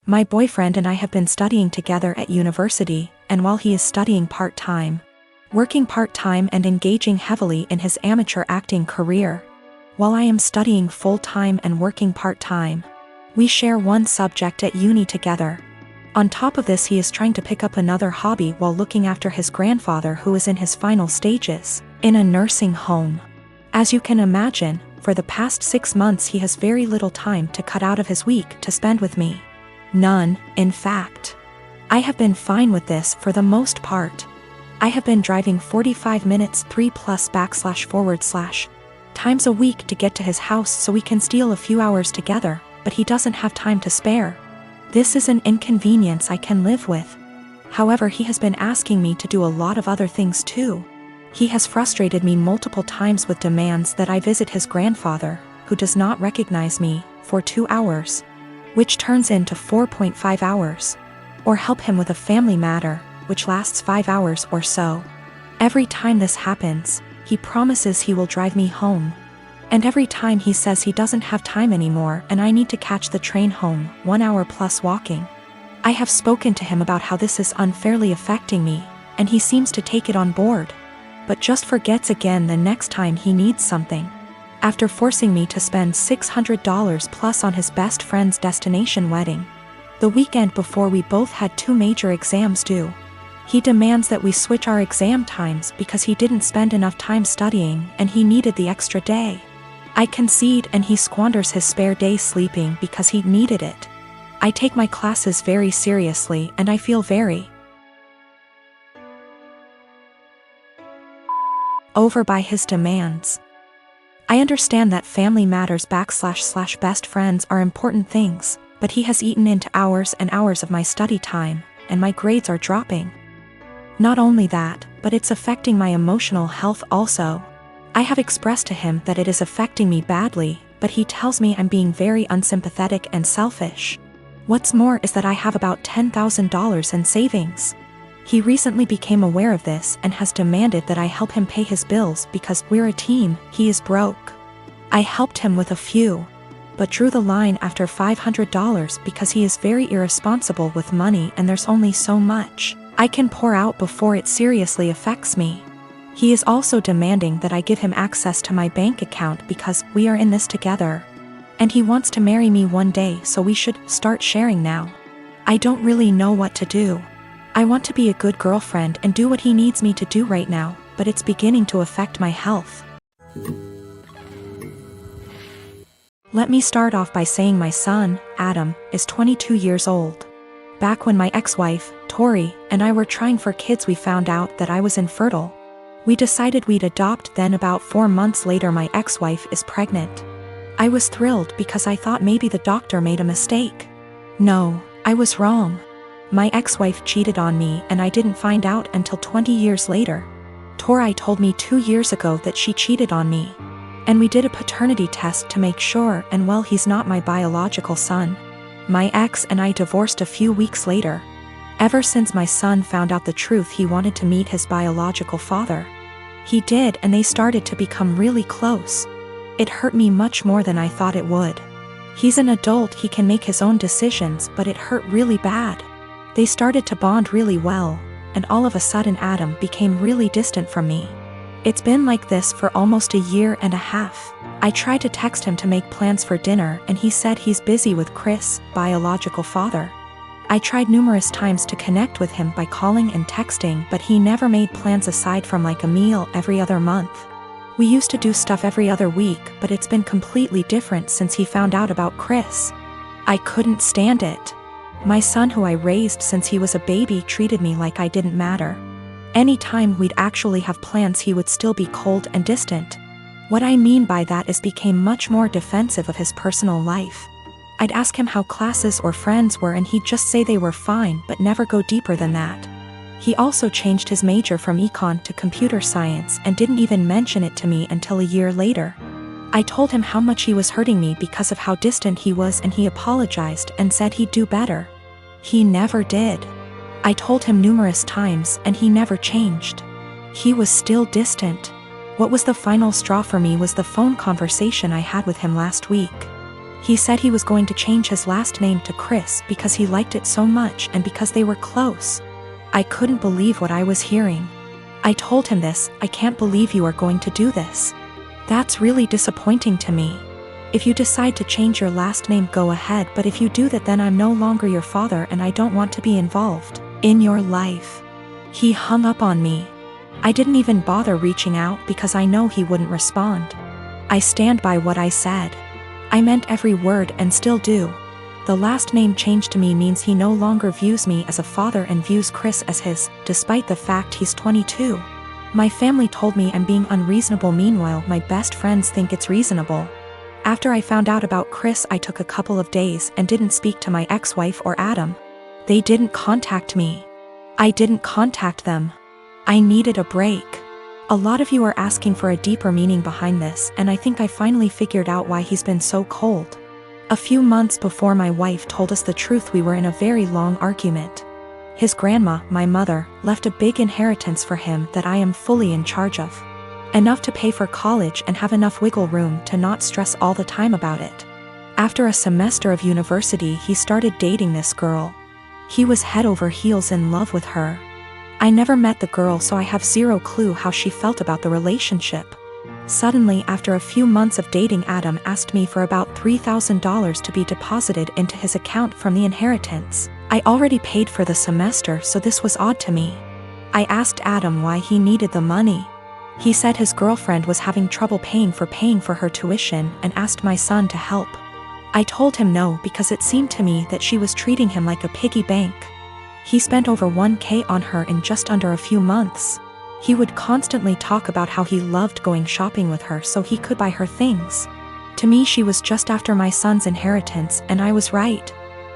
My boyfriend and I have been studying together at university, and while he is studying part-time, working part-time and engaging heavily in his amateur acting career, while I am studying full-time and working part-time, we share one subject at uni together. On top of this, he is trying to pick up another hobby while looking after his grandfather who is in his final stages, in a nursing home. As you can imagine, for the past 6 months he has very little time to cut out of his week to spend with me. None, in fact. I have been fine with this for the most part. I have been driving 45 minutes 3+// times a week to get to his house so we can steal a few hours together, but he doesn't have time to spare. This is an inconvenience I can live with. However, he has been asking me to do a lot of other things too. He has frustrated me multiple times with demands that I visit his grandfather, who does not recognize me, for 2 hours, which turns into 4.5 hours, or help him with a family matter, which lasts 5 hours or so. Every time this happens, he promises he will drive me home. And every time he says he doesn't have time anymore and I need to catch the train home, 1 hour plus walking. I have spoken to him about how this is unfairly affecting me, and he seems to take it on board, but just forgets again the next time he needs something. After forcing me to spend $600 plus on his best friend's destination wedding, the weekend before we both had 2 major exams due, he demands that we switch our exam times because he didn't spend enough time studying and he needed the extra day. I concede and he squanders his spare day sleeping because he needed it. I take my classes very seriously and I feel very over by his demands. I understand that family matters / best friends are important things, but he has eaten into hours and hours of my study time, and my grades are dropping. Not only that, but it's affecting my emotional health also. I have expressed to him that it is affecting me badly, but he tells me I'm being very unsympathetic and selfish. What's more is that I have about $10,000 in savings. He recently became aware of this and has demanded that I help him pay his bills because we're a team, he is broke. I helped him with a few, but drew the line after $500 because he is very irresponsible with money and there's only so much I can pour out before it seriously affects me. He is also demanding that I give him access to my bank account because we are in this together. And he wants to marry me one day, so we should start sharing now. I don't really know what to do. I want to be a good girlfriend and do what he needs me to do right now, but it's beginning to affect my health. Let me start off by saying my son, Adam, is 22 years old. Back when my ex-wife, Tori, and I were trying for kids, we found out that I was infertile. We decided we'd adopt, then about 4 months later my ex-wife is pregnant. I was thrilled because I thought maybe the doctor made a mistake. No, I was wrong. My ex-wife cheated on me and I didn't find out until 20 years later. Tori told me 2 years ago that she cheated on me. And we did a paternity test to make sure, and well, he's not my biological son. My ex and I divorced a few weeks later. Ever since my son found out the truth, he wanted to meet his biological father. He did, and they started to become really close. It hurt me much more than I thought it would. He's an adult, he can make his own decisions, but it hurt really bad. They started to bond really well, and all of a sudden Adam became really distant from me. It's been like this for almost a year and a half. I tried to text him to make plans for dinner and he said he's busy with Chris, biological father. I tried numerous times to connect with him by calling and texting, but he never made plans aside from like a meal every other month. We used to do stuff every other week, but it's been completely different since he found out about Chris. I couldn't stand it. My son, who I raised since he was a baby, treated me like I didn't matter. Anytime we'd actually have plans, he would still be cold and distant. What I mean by that is became much more defensive of his personal life. I'd ask him how classes or friends were and he'd just say they were fine but never go deeper than that. He also changed his major from econ to computer science and didn't even mention it to me until a year later. I told him how much he was hurting me because of how distant he was and he apologized and said he'd do better. He never did. I told him numerous times and he never changed. He was still distant. What was the final straw for me was the phone conversation I had with him last week. He said he was going to change his last name to Chris because he liked it so much and because they were close. I couldn't believe what I was hearing. I told him this. I can't believe you are going to do this. That's really disappointing to me. If you decide to change your last name, go ahead, but if you do that, then I'm no longer your father and I don't want to be involved in your life. He hung up on me. I didn't even bother reaching out because I know he wouldn't respond. I stand by what I said. I meant every word and still do. The last name change to me means he no longer views me as a father and views Chris as his, despite the fact he's 22. My family told me I'm being unreasonable. Meanwhile, my best friends think it's reasonable. After I found out about Chris, I took a couple of days and didn't speak to my ex-wife or Adam. They didn't contact me. I didn't contact them. I needed a break. A lot of you are asking for a deeper meaning behind this, and I think I finally figured out why he's been so cold. A few months before my wife told us the truth, we were in a very long argument. His grandma, my mother, left a big inheritance for him that I am fully in charge of. Enough to pay for college and have enough wiggle room to not stress all the time about it. After a semester of university, he started dating this girl. He was head over heels in love with her. I never met the girl, so I have zero clue how she felt about the relationship. Suddenly, after a few months of dating, Adam asked me for about $3,000 to be deposited into his account from the inheritance. I already paid for the semester, so this was odd to me. I asked Adam why he needed the money. He said his girlfriend was having trouble paying for her tuition and asked my son to help. I told him no because it seemed to me that she was treating him like a piggy bank. He spent over $1,000 on her in just under a few months. He would constantly talk about how he loved going shopping with her so he could buy her things. To me, she was just after my son's inheritance, and I was right.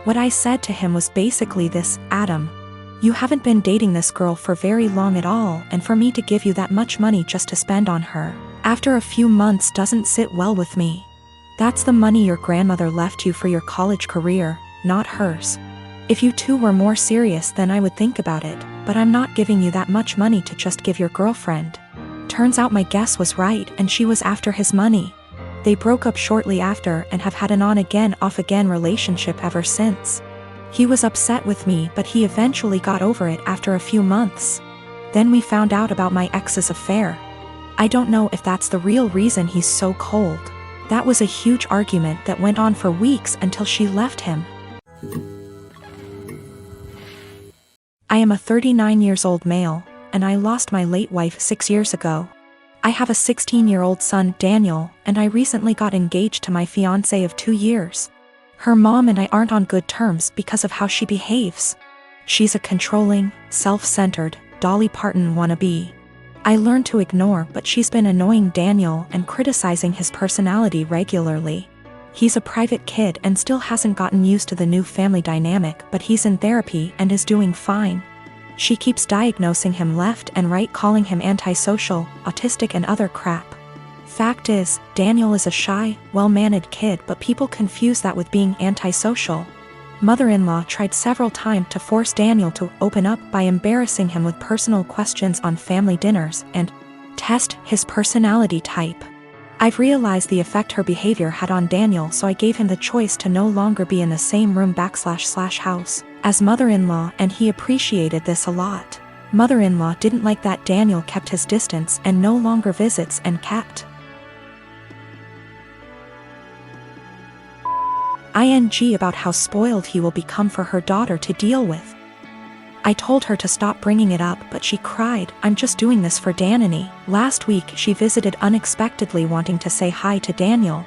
What I said to him was basically this: Adam, you haven't been dating this girl for very long at all, and for me to give you that much money just to spend on her after a few months doesn't sit well with me. That's the money your grandmother left you for your college career, not hers. If you two were more serious, then I would think about it, but I'm not giving you that much money to just give your girlfriend. Turns out my guess was right, and she was after his money. They broke up shortly after and have had an on-again, off-again relationship ever since. He was upset with me, but he eventually got over it after a few months. Then we found out about my ex's affair. I don't know if that's the real reason he's so cold. That was a huge argument that went on for weeks until she left him. I am a 39-year-old male, and I lost my late wife 6 years ago. I have a 16-year-old son, Daniel, and I recently got engaged to my fiancé of 2 years. Her mom and I aren't on good terms because of how she behaves. She's a controlling, self-centered, Dolly Parton wannabe. I learned to ignore, but she's been annoying Daniel and criticizing his personality regularly. He's a private kid and still hasn't gotten used to the new family dynamic, but he's in therapy and is doing fine. She keeps diagnosing him left and right, calling him antisocial, autistic and other crap. Fact is, Daniel is a shy, well-mannered kid, but people confuse that with being antisocial. Mother-in-law tried several times to force Daniel to open up by embarrassing him with personal questions on family dinners and test his personality type. I've realized the effect her behavior had on Daniel, so I gave him the choice to no longer be in the same room / house as mother-in-law, and he appreciated this a lot. Mother-in-law didn't like that Daniel kept his distance and no longer visits and kept ing about how spoiled he will become for her daughter to deal with. I told her to stop bringing it up, but she cried, "I'm just doing this for Danny." Last week she visited unexpectedly, wanting to say hi to Daniel.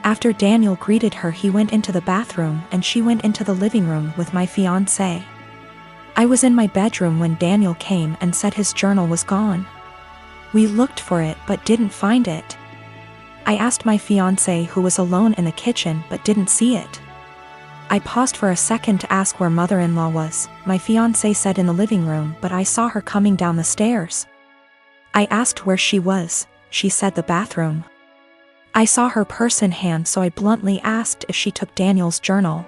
After Daniel greeted her, he went into the bathroom and she went into the living room with my fiancé. I was in my bedroom when Daniel came and said his journal was gone. We looked for it but didn't find it. I asked my fiancé, who was alone in the kitchen, but didn't see it. I paused for a second to ask where mother-in-law was. My fiancé said in the living room, but I saw her coming down the stairs. I asked where she was. She said the bathroom. I saw her purse in hand, so I bluntly asked if she took Daniel's journal.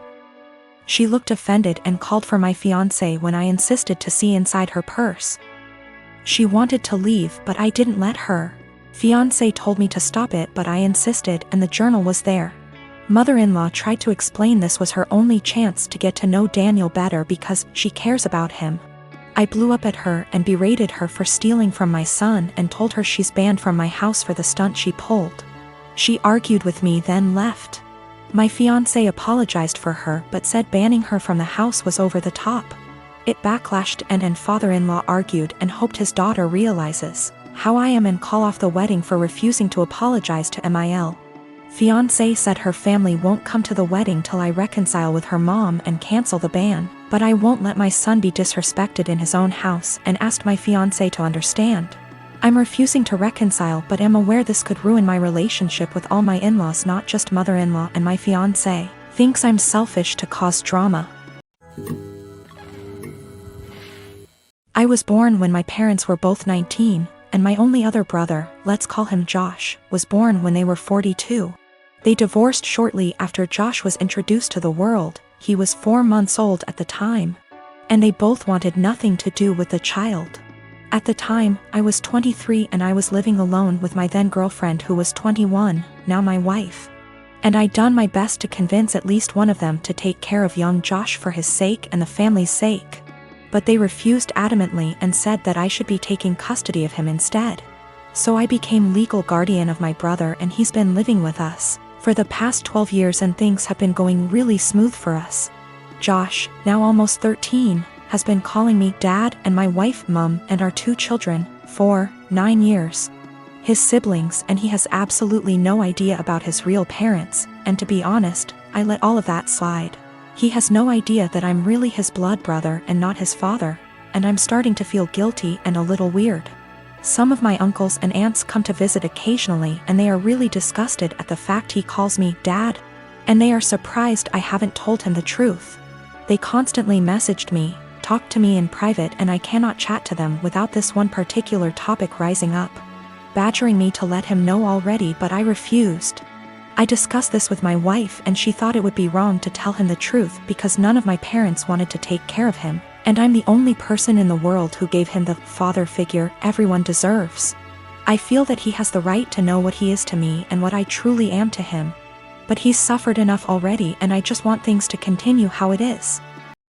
She looked offended and called for my fiancé when I insisted to see inside her purse. She wanted to leave, but I didn't let her. Fiancé told me to stop it, but I insisted, and the journal was there. Mother-in-law tried to explain this was her only chance to get to know Daniel better because she cares about him. I blew up at her and berated her for stealing from my son and told her she's banned from my house for the stunt she pulled. She argued with me then left. My fiancé apologized for her but said banning her from the house was over the top. It backlashed and father-in-law argued and hoped his daughter realizes how I am and call off the wedding for refusing to apologize to Mil. Fiancé said her family won't come to the wedding till I reconcile with her mom and cancel the ban, but I won't let my son be disrespected in his own house and asked my fiancé to understand. I'm refusing to reconcile but am aware this could ruin my relationship with all my in-laws, not just mother-in-law, and my fiancé thinks I'm selfish to cause drama. I was born when my parents were both 19, and my only other brother, let's call him Josh, was born when they were 42. They divorced shortly after Josh was introduced to the world. He was 4 months old at the time. And they both wanted nothing to do with the child. At the time, I was 23 and I was living alone with my then girlfriend who was 21, now my wife. And I'd done my best to convince at least one of them to take care of young Josh for his sake and the family's sake. But they refused adamantly and said that I should be taking custody of him instead. So I became legal guardian of my brother and he's been living with us for the past 12 years and things have been going really smooth for us. Josh, now almost 13, has been calling me dad and my wife mom and our 2 children for 9 years. His siblings and he has absolutely no idea about his real parents, and to be honest, I let all of that slide. He has no idea that I'm really his blood brother and not his father, and I'm starting to feel guilty and a little weird. Some of my uncles and aunts come to visit occasionally and they are really disgusted at the fact he calls me dad, and they are surprised I haven't told him the truth. They constantly messaged me, talked to me in private, and I cannot chat to them without this one particular topic rising up, badgering me to let him know already, but I refused. I discussed this with my wife and she thought it would be wrong to tell him the truth because none of my parents wanted to take care of him, and I'm the only person in the world who gave him the father figure everyone deserves. I feel that he has the right to know what he is to me and what I truly am to him. But he's suffered enough already and I just want things to continue how it is.